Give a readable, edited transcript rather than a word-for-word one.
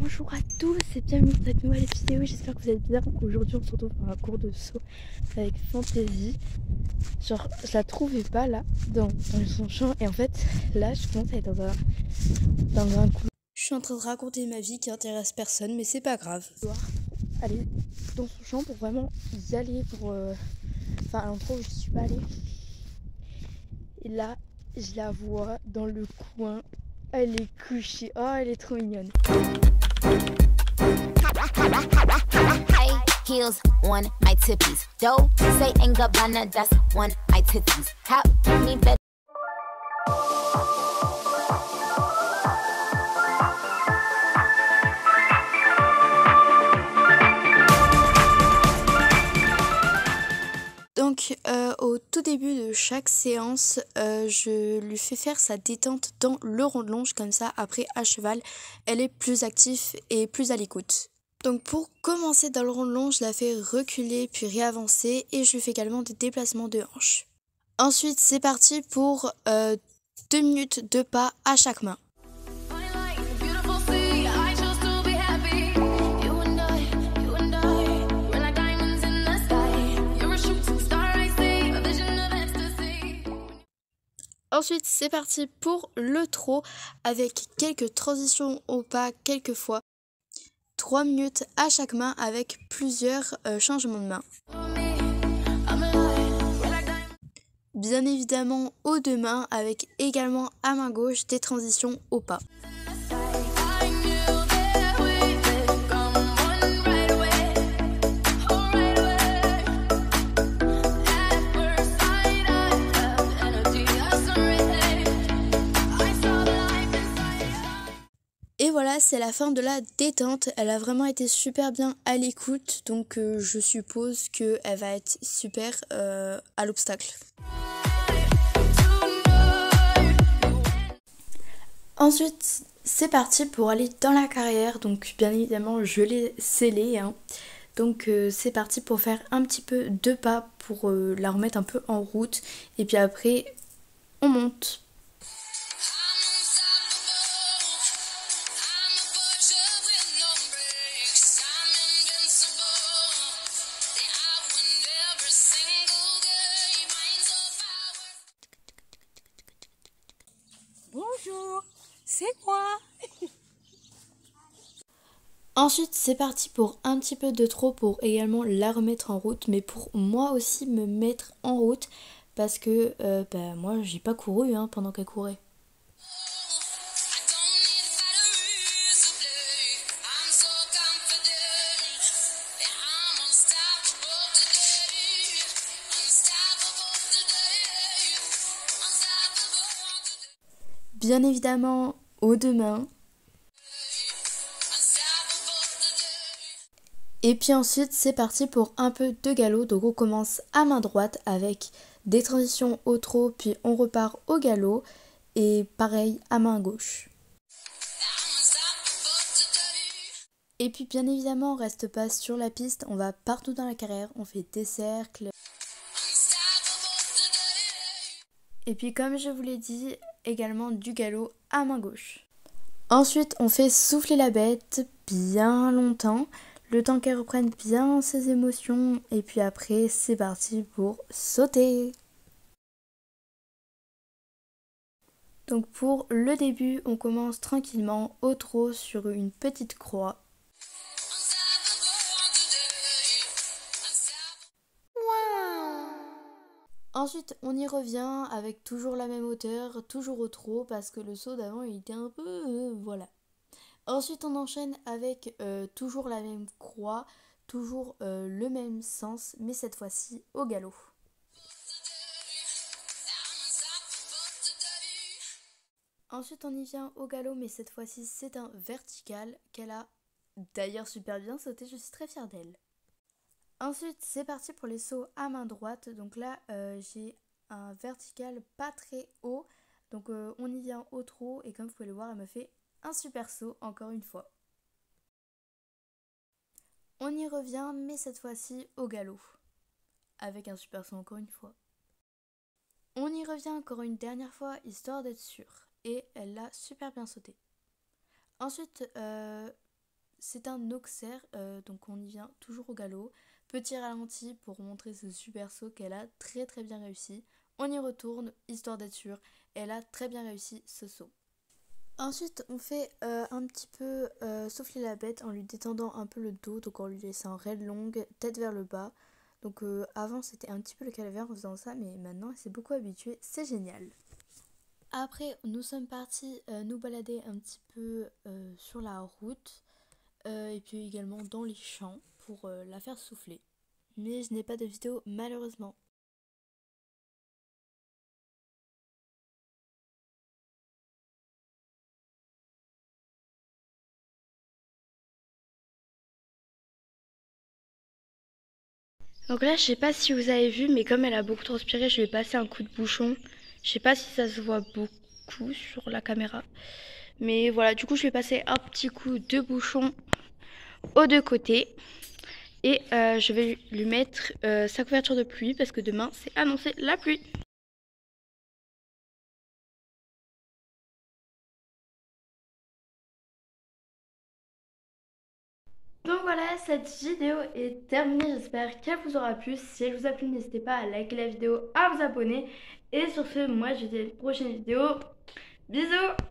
Bonjour à tous et bienvenue dans cette nouvelle vidéo, j'espère que vous allez bien. Aujourd'hui on se retrouve pour un cours de saut avec Fantasy. Genre je la trouvais pas là dans son champ et en fait là je commence à être dans un couloir. Je suis en train de raconter ma vie qui intéresse personne mais c'est pas grave. Aller dans son champ pour vraiment y aller pour... Enfin à l'endroit où je suis pas allée. Et là je la vois dans le coin, elle est couchée, oh elle est trop mignonne. Heels on my tippies. Dough, say and Gabbana, that's on my titties. How me better. Donc au tout début de chaque séance, je lui fais faire sa détente dans le rond de longe, comme ça après à cheval, elle est plus active et plus à l'écoute. Donc pour commencer dans le rond de longe, je la fais reculer puis réavancer et je lui fais également des déplacements de hanches. Ensuite c'est parti pour 2 minutes de pas à chaque main. Ensuite c'est parti pour le trot avec quelques transitions au pas quelques fois. 3 minutes à chaque main avec plusieurs changements de main. Bien évidemment aux deux mains avec également à main gauche des transitions au pas. Et voilà, c'est la fin de la détente. Elle a vraiment été super bien à l'écoute, donc je suppose qu'elle va être super à l'obstacle. Ensuite, c'est parti pour aller dans la carrière. Donc bien évidemment, je l'ai scellée. Donc c'est parti pour faire un petit peu de pas pour la remettre un peu en route. Et puis après, on monte. Bonjour, c'est moi. Ensuite c'est parti pour un petit peu de trot pour également la remettre en route, mais pour moi aussi me mettre en route parce que moi j'ai pas couru pendant qu'elle courait. Bien évidemment aux deux mains. Et puis ensuite c'est parti pour un peu de galop. Donc on commence à main droite avec des transitions au trot, puis on repart au galop et pareil à main gauche. Et puis bien évidemment on reste pas sur la piste, on va partout dans la carrière, on fait des cercles. Et puis comme je vous l'ai dit, également du galop à main gauche. Ensuite on fait souffler la bête bien longtemps, le temps qu'elle reprenne bien ses émotions, et puis après c'est parti pour sauter. Donc pour le début on commence tranquillement au trot sur une petite croix. Ensuite on y revient avec toujours la même hauteur, toujours au trot parce que le saut d'avant il était un peu... voilà. Ensuite on enchaîne avec toujours la même croix, toujours le même sens, mais cette fois-ci au galop. Ensuite on y vient au galop, mais cette fois-ci c'est un vertical qu'elle a d'ailleurs super bien sauté, je suis très fière d'elle. Ensuite c'est parti pour les sauts à main droite, donc là j'ai un vertical pas très haut, donc on y vient au trot et comme vous pouvez le voir elle me fait un super saut encore une fois. On y revient mais cette fois-ci au galop, avec un super saut encore une fois. On y revient encore une dernière fois histoire d'être sûr et elle l'a super bien sauté. Ensuite c'est un Auxerre, donc on y vient toujours au galop. Petit ralenti pour montrer ce super saut qu'elle a très très bien réussi. On y retourne, histoire d'être sûr, elle a très bien réussi ce saut. Ensuite, on fait un petit peu souffler la bête en lui détendant un peu le dos, donc en lui laissant raide longue, tête vers le bas. Donc avant, c'était un petit peu le calvaire en faisant ça, mais maintenant, elle s'est beaucoup habituée, c'est génial. Après, nous sommes partis nous balader un petit peu sur la route et puis également dans les champs pour la faire souffler. Mais je n'ai pas de vidéo malheureusement. Donc là, je sais pas si vous avez vu, mais comme elle a beaucoup transpiré, je lui ai passé un coup de bouchon. Je sais pas si ça se voit beaucoup sur la caméra. Mais voilà, du coup, je lui ai passé un petit coup de bouchon aux deux côtés. Et je vais lui mettre sa couverture de pluie parce que demain, c'est annoncé la pluie. Donc voilà, cette vidéo est terminée, j'espère qu'elle vous aura plu. Si elle vous a plu, n'hésitez pas à liker la vidéo, à vous abonner. Et sur ce, moi je vous dis à une prochaine vidéo. Bisous!